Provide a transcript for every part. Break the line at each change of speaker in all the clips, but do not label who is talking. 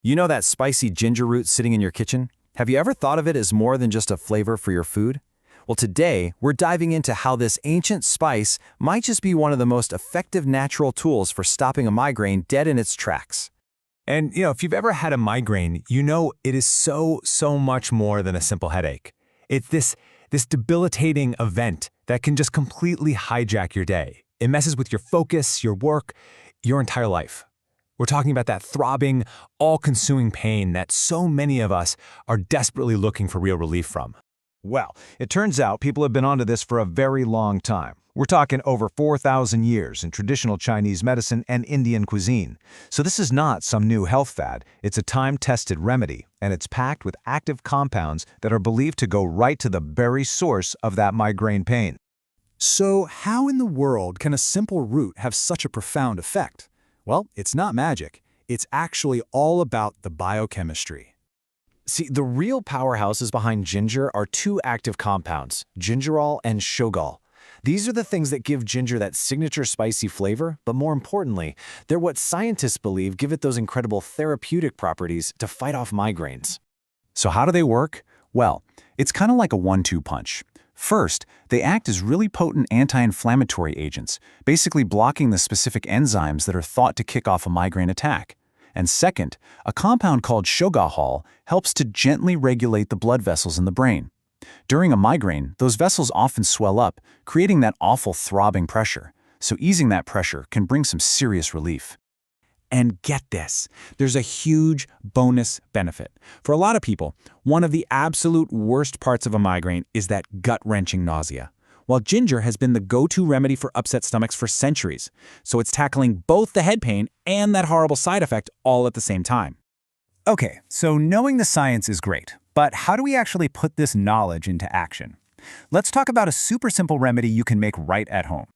You know that spicy ginger root sitting in your kitchen? Have you ever thought of it as more than just a flavor for your food? Well, today, we're diving into how this ancient spice might just be one of the most effective natural tools for stopping a migraine dead in its tracks.
And, if you've ever had a migraine, you know it is so much more than a simple headache. It's this debilitating event that can just completely hijack your day. It messes with your focus, your work, your entire life. We're talking about that throbbing, all-consuming pain that so many of us are desperately looking for real relief from.
Well, it turns out people have been onto this for a very long time. We're talking over 4,000 years in traditional Chinese medicine and Indian cuisine. So this is not some new health fad. It's a time-tested remedy, and it's packed with active compounds that are believed to go right to the very source of that migraine pain.
So how in the world can a simple root have such a profound effect? Well, it's not magic. It's actually all about the biochemistry.
See, the real powerhouses behind ginger are two active compounds, gingerol and shogaol. These are the things that give ginger that signature spicy flavor, but more importantly, they're what scientists believe give it those incredible therapeutic properties to fight off migraines.
So how do they work? Well, it's kind of like a 1-2 punch. First, they act as really potent anti-inflammatory agents, basically blocking the specific enzymes that are thought to kick off a migraine attack. And second, a compound called shogaol helps to gently regulate the blood vessels in the brain. During a migraine, those vessels often swell up, creating that awful throbbing pressure. So easing that pressure can bring some serious relief. And get this, there's a huge bonus benefit. For a lot of people, one of the absolute worst parts of a migraine is that gut-wrenching nausea. While ginger has been the go-to remedy for upset stomachs for centuries, so it's tackling both the head pain and that horrible side effect all at the same time.
Okay, so knowing the science is great, but how do we actually put this knowledge into action? Let's talk about a super simple remedy you can make right at home.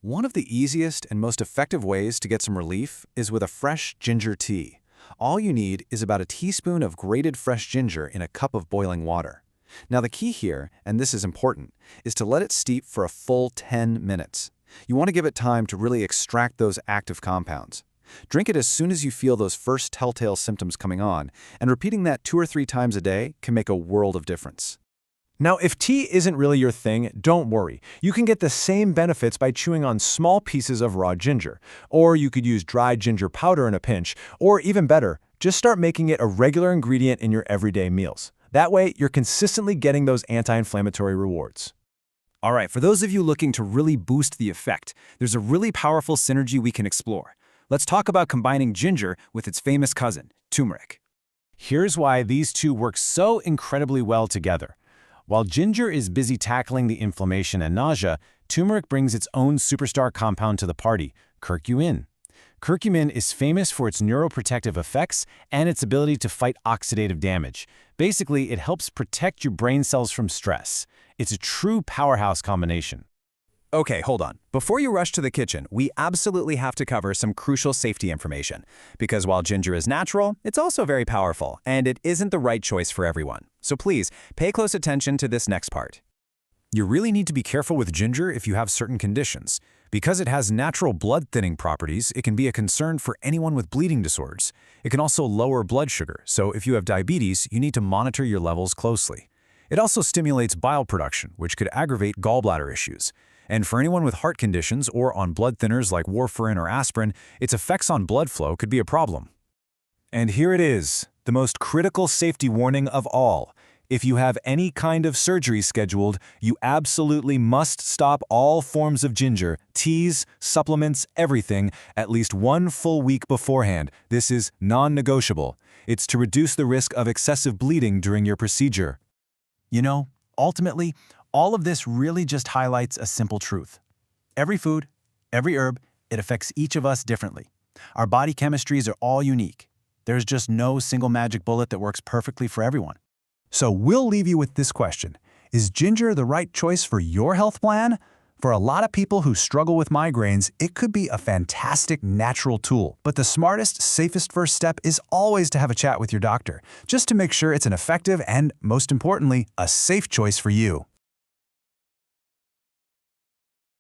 One of the easiest and most effective ways to get some relief is with a fresh ginger tea. All you need is about a teaspoon of grated fresh ginger in a cup of boiling water. Now the key here, and this is important, is to let it steep for a full 10 minutes. You want to give it time to really extract those active compounds. Drink it as soon as you feel those first telltale symptoms coming on, and repeating that 2 or 3 times a day can make a world of difference.
Now, if tea isn't really your thing, don't worry. You can get the same benefits by chewing on small pieces of raw ginger. Or you could use dried ginger powder in a pinch, or even better, just start making it a regular ingredient in your everyday meals. That way, you're consistently getting those anti-inflammatory rewards.
All right, for those of you looking to really boost the effect, there's a really powerful synergy we can explore. Let's talk about combining ginger with its famous cousin, turmeric.
Here's why these two work so incredibly well together. While ginger is busy tackling the inflammation and nausea, turmeric brings its own superstar compound to the party, curcumin. Curcumin is famous for its neuroprotective effects and its ability to fight oxidative damage. Basically, it helps protect your brain cells from stress. It's a true powerhouse combination.
Okay, hold on. Before you rush to the kitchen, we absolutely have to cover some crucial safety information. Because while ginger is natural, it's also very powerful, and it isn't the right choice for everyone. So please, pay close attention to this next part.
You really need to be careful with ginger if you have certain conditions. Because it has natural blood-thinning properties, it can be a concern for anyone with bleeding disorders. It can also lower blood sugar, so if you have diabetes, you need to monitor your levels closely. It also stimulates bile production, which could aggravate gallbladder issues. And for anyone with heart conditions or on blood thinners like warfarin or aspirin, its effects on blood flow could be a problem. And here it is, the most critical safety warning of all. If you have any kind of surgery scheduled, you absolutely must stop all forms of ginger, teas, supplements, everything, at least 1 full week beforehand. This is non-negotiable. It's to reduce the risk of excessive bleeding during your procedure.
You know, ultimately, all of this really just highlights a simple truth. Every food, every herb, it affects each of us differently. Our body chemistries are all unique. There's just no single magic bullet that works perfectly for everyone.
So we'll leave you with this question. Is ginger the right choice for your health plan? For a lot of people who struggle with migraines, it could be a fantastic natural tool. But the smartest, safest first step is always to have a chat with your doctor, just to make sure it's an effective and, most importantly, a safe choice for you.